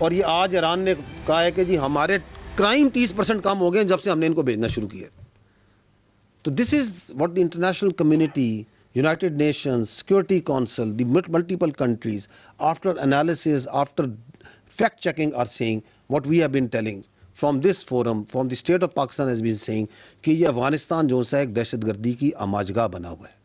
और ये आज ईरान ने कहा है कि जी हमारे क्राइम 30% कम हो गए जब से हमने इनको भेजना शुरू किया। तो this is what the international community, United Nations, Security Council, the multiple countries, after analysis, after fact checking, are saying what we have been telling from this forum, from the state of Pakistan has been saying कि ये अफगानिस्तान जो सा एक दहशतगर्दी की अमाजगा बना हुआ है।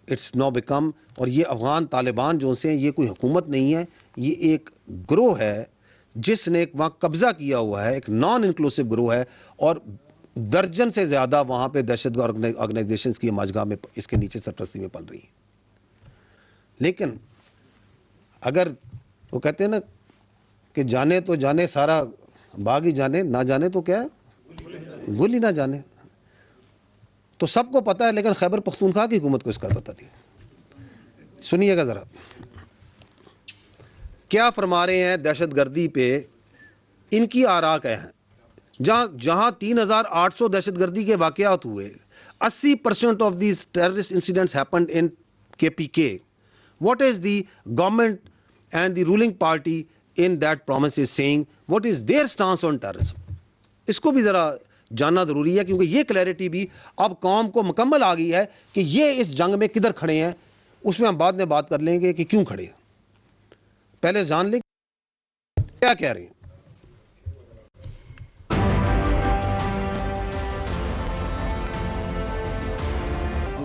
It's now become, और ये अफगान तालिबान जो से ये कोई हुकूमत नहीं है, ये एक ग्रोह है जिसने वहाँ कब्जा किया हुआ है, एक नॉन इंक्लूसिव ग्रोह है और दर्जन से ज़्यादा वहाँ पे दहशतगर्द ऑर्गेनाइजेशंस की मजगा में इसके नीचे सरपरस्ती में पल रही हैं। लेकिन अगर वो कहते हैं ना कि जाने तो जाने सारा बाग ही जाने, ना जाने तो क्या गुल ही ना जाने, तो सबको पता है लेकिन खैबर पख्तूनख्वा की हुकूमत को इसका पता नहीं। सुनिएगा ज़रा क्या फरमा रहे हैं दहशतगर्दी पे, इनकी आरा क्या है। जहाँ 3,800 दहशतगर्दी के वाक़यात हुए, 80% of these terrorist incidents happened in KPK। What is the government and the ruling party in that province is saying, what is their stance on terrorism. इसको भी ज़रा जानना ज़रूरी है क्योंकि ये क्लैरिटी भी अब कौम को मुकम्मल आ गई है कि ये इस जंग में किधर खड़े हैं। उसमें हम बाद में बात कर लेंगे कि क्यों खड़े हैं, पहले जान लें क्या कह रहे हैं।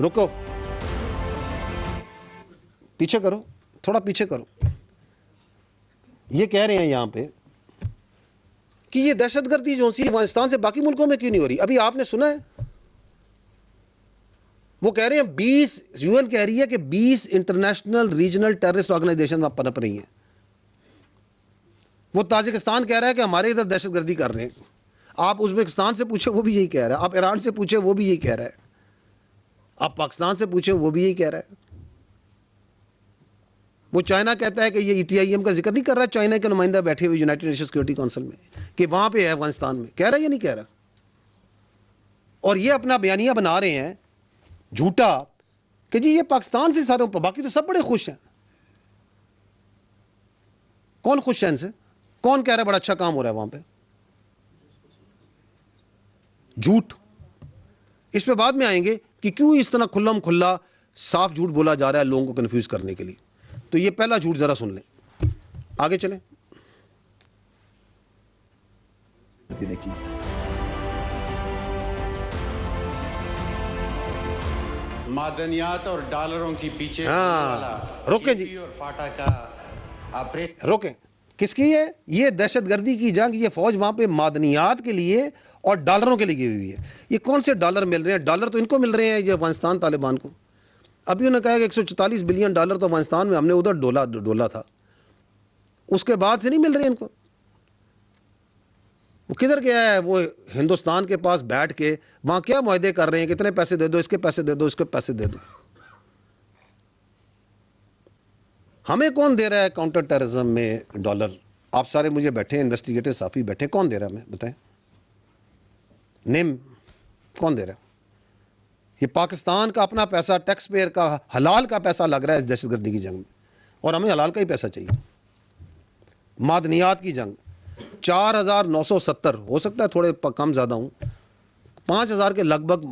रुको, पीछे करो, थोड़ा पीछे करो। ये कह रहे हैं यहाँ पे कि ये दहशतगर्दी जो सी अफगानिस्तान से बाकी मुल्कों में क्यों नहीं हो रही। अभी आपने सुना है वो कह रहे हैं 20 UN कह रही है कि 20 इंटरनेशनल रीजनल टेररिस्ट ऑर्गेनाइजेशन पनप रही हैं। वो ताजिकिस्तान कह रहा है कि हमारे इधर दहशतगर्दी कर रहे हैं। आप उज़्बेकिस्तान से पूछे वो भी यही कह रहा है, आप ईरान से पूछे वो भी यही कह रहा है, आप पाकिस्तान से पूछे वो भी यही कह रहा है। वो चाइना कहता है कि ये ETIM का जिक्र नहीं कर रहा है, चाइना के नुमाइंदा बैठे हुए यूनाइटेड नेशन सिक्योरिटी काउंसिल में कि वहाँ पे है अफगानिस्तान में, कह रहा है या नहीं कह रहा। और ये अपना बयानिया बना रहे हैं झूठा कि जी ये पाकिस्तान से सारे, बाकी तो सब बड़े खुश हैं। कौन खुश है इनसे? कौन कह रहा है बड़ा अच्छा काम हो रहा है वहां पे? झूठ। इस पे बाद में आएंगे कि क्यों इस तरह खुल्लम खुल्ला साफ झूठ बोला जा रहा है लोगों को कंफ्यूज करने के लिए। तो ये पहला झूठ जरा सुन लें, आगे चलें। मादनियात और डॉलरों की पीछे रोकें जी, और फाटा का रोकें। किसकी है ये दहशतगर्दी की जंग? ये फौज वहां पे मादनियात के लिए और डॉलरों के लिए गई हुई है। ये कौन से डॉलर मिल रहे हैं? डॉलर तो इनको मिल रहे हैं, ये अफगानिस्तान तालिबान को। अभी उन्होंने कहा कि 144 बिलियन डॉलर तो अफगानिस्तान में हमने उधर डोला था, उसके बाद से नहीं मिल रहे इनको। वो किधर गया है? वो हिंदुस्तान के पास बैठ के वहाँ क्या मुआहदे कर रहे हैं, कितने पैसे दे दो, इसके पैसे दे दो, इसके पैसे दे दो। हमें कौन दे रहा है काउंटर टेररिज्म में डॉलर? आप सारे मुझे बैठे हैं, इन्वेस्टिगेटर साफी बैठे, कौन दे रहा है हमें बताएं? नेम कौन दे रहा है? ये पाकिस्तान का अपना पैसा, टैक्स पेयर का हलाल का पैसा लग रहा है इस दहशतगर्दी की जंग में, और हमें हलाल का ही पैसा चाहिए। मादनियात की जंग 4,970, हो सकता है थोड़े कम ज़्यादा हूँ, 5,000 के लगभग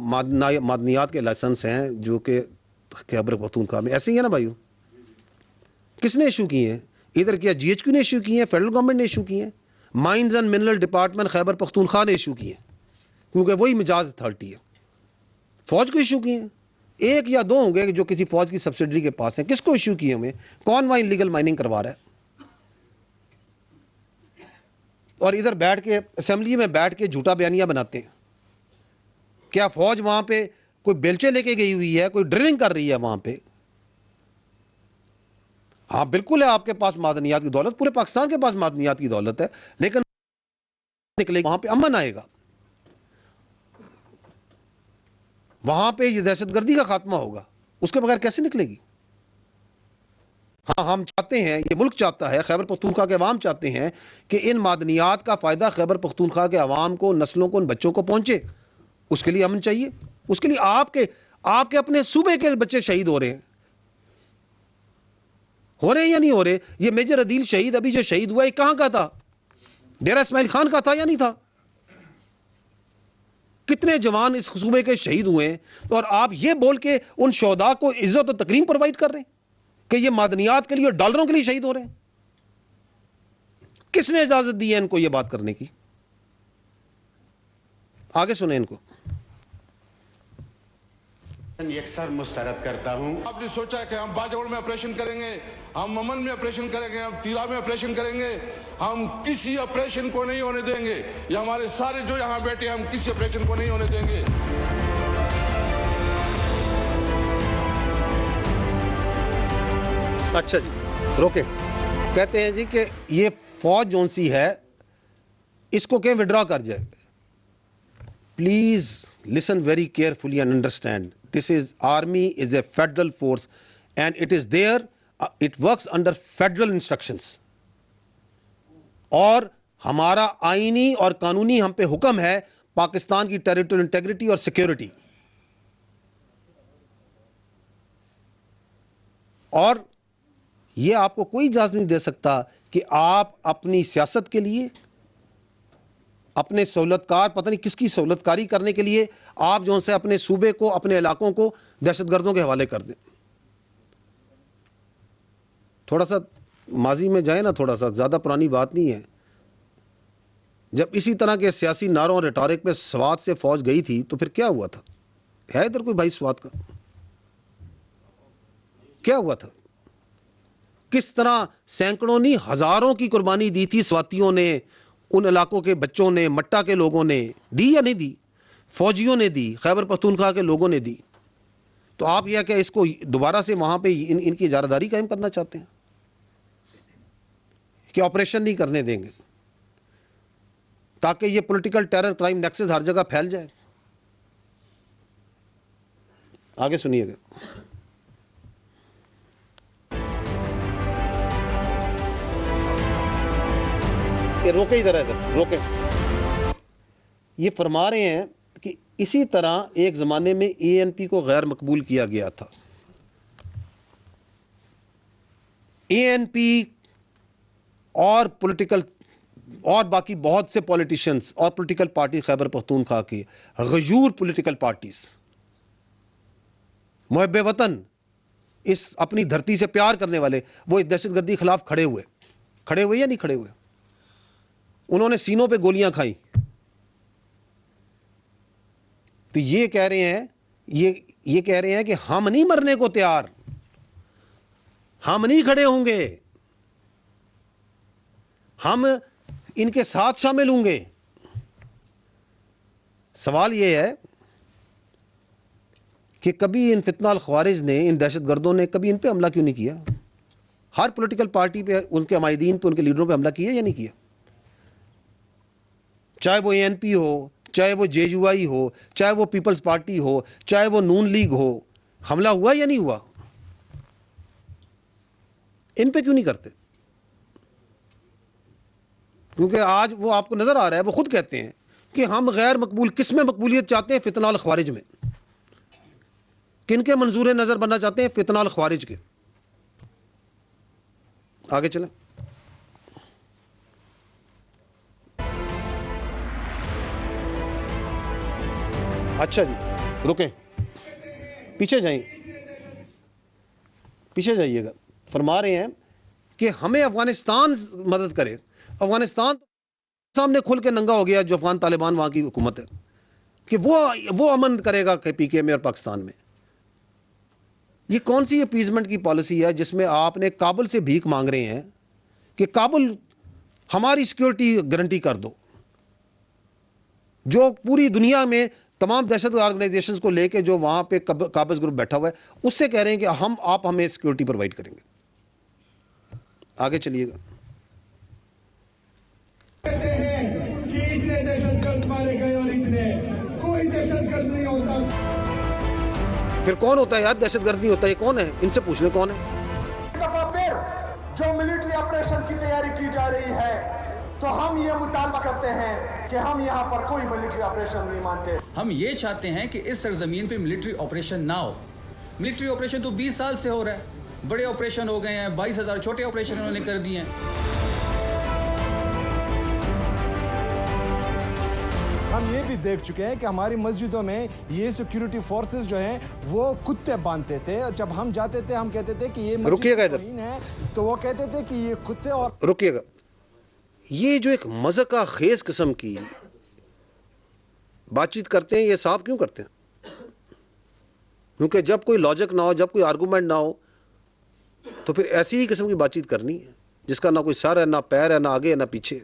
मादनियात के लाइसेंस हैं जो कि खैबर पख्तूनख्वा में। ऐसे ही है ना भाइयों? किसने इशू किए हैं? इधर क्या GHQ ने इशू किए हैं, फेडरल गवर्नमेंट ने इशू किए हैं, mines and mineral department Khyber Pakhtunkhwa ने इशू किए हैं क्योंकि वही मिजाज अथॉरिटी है। फौज को इशू किए हैं, एक या दो होंगे जो किसी फौज की सब्सिडरी के पास हैं। किसको इशू किए हमें? कौन वहाँ इलीगल माइनिंग करवा रहा है? और इधर बैठ के असेंबली में बैठ के झूठा बयानिया बनाते हैं। क्या फौज वहाँ पे कोई बेलचे लेके गई हुई है, कोई ड्रिलिंग कर रही है वहाँ पे? हाँ बिल्कुल है, आपके पास मादनियात की दौलत, पूरे पाकिस्तान के पास मादनियात की दौलत है, लेकिन निकलेगी वहां पे अमन आएगा, वहां पे ये दहशतगर्दी का खात्मा होगा, उसके बगैर कैसे निकलेगी? हाँ हम चाहते हैं, ये मुल्क चाहता है, खैबर पख्तूनख्वा के अवाम चाहते हैं कि इन मादनियात का फ़ायदा खैबर पख्तूनख्वा के अवाम को, नस्लों को, उन बच्चों को पहुँचे। उसके लिए अमन चाहिए, उसके लिए आपके अपने सूबे के बच्चे शहीद हो रहे हैं या नहीं हो रहे? ये मेजर अदील शहीद अभी जो शहीद हुआ है कहां का था? डेरा इस्माइल खान का था या नहीं था? कितने जवान इस सूबे के शहीद हुए हैं, और आप ये बोल के उन शोहदा को इज्जत और तकरीम प्रोवाइड कर रहे हैं कि ये मादनियात के लिए और डॉलरों के लिए शहीद हो रहे हैं। किसने इजाजत दी है इनको ये बात करने की? आगे सुने इनको। यकसर मुस्तरद करता हूं। आपने सोचा कि हम बाजौड़ में ऑपरेशन करेंगे, हम ममन में ऑपरेशन करेंगे, हम तीला में ऑपरेशन करेंगे, हम किसी ऑपरेशन को नहीं होने देंगे। ये हमारे सारे जो यहाँ बैठे हम किसी ऑपरेशन को नहीं होने देंगे। अच्छा जी, रोके। कहते हैं जी कि ये फौज जोन सी है इसको क्या विड्रॉ कर जाए। Please listen very carefully and understand, this is army is a federal force and it is there, it works under federal instructions, और हमारा आईनी और कानूनी हम पे हुक्म है पाकिस्तान की टेरिटोरियल इंटेग्रिटी और सिक्योरिटी। और यह आपको कोई इजाजत नहीं दे सकता कि आप अपनी सियासत के लिए, अपने सहूलतकार, पता नहीं किसकी सहूलतकारी करने के लिए आप जो से अपने सूबे को, अपने इलाकों को दहशतगर्दों के हवाले कर दें। थोड़ा सा माजी में जाए ना, थोड़ा सा, ज़्यादा पुरानी बात नहीं है। जब इसी तरह के सियासी नारों और रिटॉरिक पे स्वात से फौज गई थी तो फिर क्या हुआ था? है इधर कोई भाई स्वात का? क्या हुआ था? किस तरह सैकड़ों नहीं हजारों की कुर्बानी दी थी स्वातियों ने, उन इलाकों के बच्चों ने, मट्टा के लोगों ने दी या नहीं दी? फौजियों ने दी, खैबर पख्तूनख्वा के लोगों ने दी। तो आप यह क्या इसको दोबारा से वहां पे इनकी इजारादारी कायम करना चाहते हैं कि ऑपरेशन नहीं करने देंगे ताकि ये पॉलिटिकल टेरर क्राइम नेक्सस हर जगह फैल जाए? आगे सुनिएगा। ये रोके, इधर है, इधर रोके। ये फरमा रहे हैं कि इसी तरह एक ज़माने में एएनपी को गैर मकबूल किया गया था। एएनपी और पॉलिटिकल और बाकी बहुत से पॉलिटिशियंस और पॉलिटिकल पार्टी खैबर पख्तूनख्वा की गयूर पॉलिटिकल पार्टीज मुहब्बे वतन, इस अपनी धरती से प्यार करने वाले, वो इस दहशतगर्दी के खिलाफ खड़े हुए या नहीं खड़े हुए? उन्होंने सीनों पे गोलियां खाई। तो ये कह रहे हैं, ये कह रहे हैं कि हम नहीं मरने को तैयार, हम नहीं खड़े होंगे, हम इनके साथ शामिल होंगे। सवाल यह है कि कभी इन फितना अल ख्वारिज ने, इन दहशतगर्दों ने कभी इन पे हमला क्यों नहीं किया? हर पॉलिटिकल पार्टी पे, उनके अमायदीन पे, उनके लीडरों पे हमला किया या नहीं किया? चाहे वो एएनपी हो, चाहे वो जेयूआई हो, चाहे वो पीपल्स पार्टी हो, चाहे वो नून लीग हो, हमला हुआ या नहीं हुआ? इन पे क्यों नहीं करते? क्योंकि आज वो आपको नजर आ रहा है, वो खुद कहते हैं कि हम गैर मकबूल, किस में मकबूलियत चाहते हैं? फितना अल ख्वारिज में। किनके मंजूर नजर बनना चाहते हैं? फितना अल ख्वारिज के। आगे चलें। अच्छा जी, रुकें, पीछे जाइएगा। फरमा रहे हैं कि हमें अफगानिस्तान मदद करे। अफगानिस्तान सामने खुल के नंगा हो गया, जो अफगान तालिबान वहां की हुकूमत है, कि वो अमन करेगा पीके में और पाकिस्तान में। ये कौन सी अपीजमेंट की पॉलिसी है जिसमें आपने काबुल से भीख मांग रहे हैं कि काबुल हमारी सिक्योरिटी गारंटी कर दो, जो पूरी दुनिया में तमाम दहशत ऑर्गेनाइजेशंस को लेके जो वहां पे काबज ग्रुप बैठा हुआ है, उससे कह रहे हैं कि आप हमें सिक्योरिटी प्रोवाइड करेंगे। आगे चलिएगा। कहते हैं कि इतने दहशतगर्द मारे गए और इतने, कोई दहशतगर्द नहीं होता। फिर कौन होता है यार? दहशतगर्द नहीं होता, ये कौन है? इनसे पूछ ले कौन है। दफा फिर जो मिलिट्री ऑपरेशन की तैयारी की जा रही है, तो हम ये मुतालबा करते हैं कि हम यहाँ पर कोई मिलिट्री ऑपरेशन नहीं मानते। हम ये चाहते हैं कि इस सरजमीन पे मिलिट्री ऑपरेशन ना हो। मिलिट्री ऑपरेशन तो 20 साल से हो रहा है, बड़े ऑपरेशन हो गए हैं, 22,000 छोटे ऑपरेशन उन्होंने कर दिए हैं। हम ये भी देख चुके हैं कि हमारी मस्जिदों में ये सिक्योरिटी फोर्सेस जो हैं वो कुत्ते बांधते थे, और जब हम जाते थे हम कहते थे कि ये रुकिएगा इधर। है, तो वो कहते थे कि ये कुत्ते। और रुकिएगा, ये जो एक मज़ाक़ खेज किस्म की बातचीत करते हैं, ये साहब क्यों करते हैं? क्योंकि जब कोई लॉजिक ना हो, जब कोई आर्गूमेंट ना हो, तो फिर ऐसी ही किस्म की बातचीत करनी है जिसका ना कोई सर है, ना पैर है, ना आगे है, ना पीछे।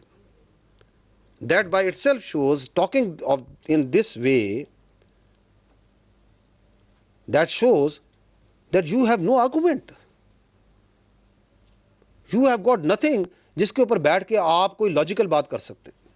That by itself shows, talking of in this way, that shows that you have no argument. You have got nothing जिसके ऊपर बैठ के आप कोई लॉजिकल बात कर सकते हैं।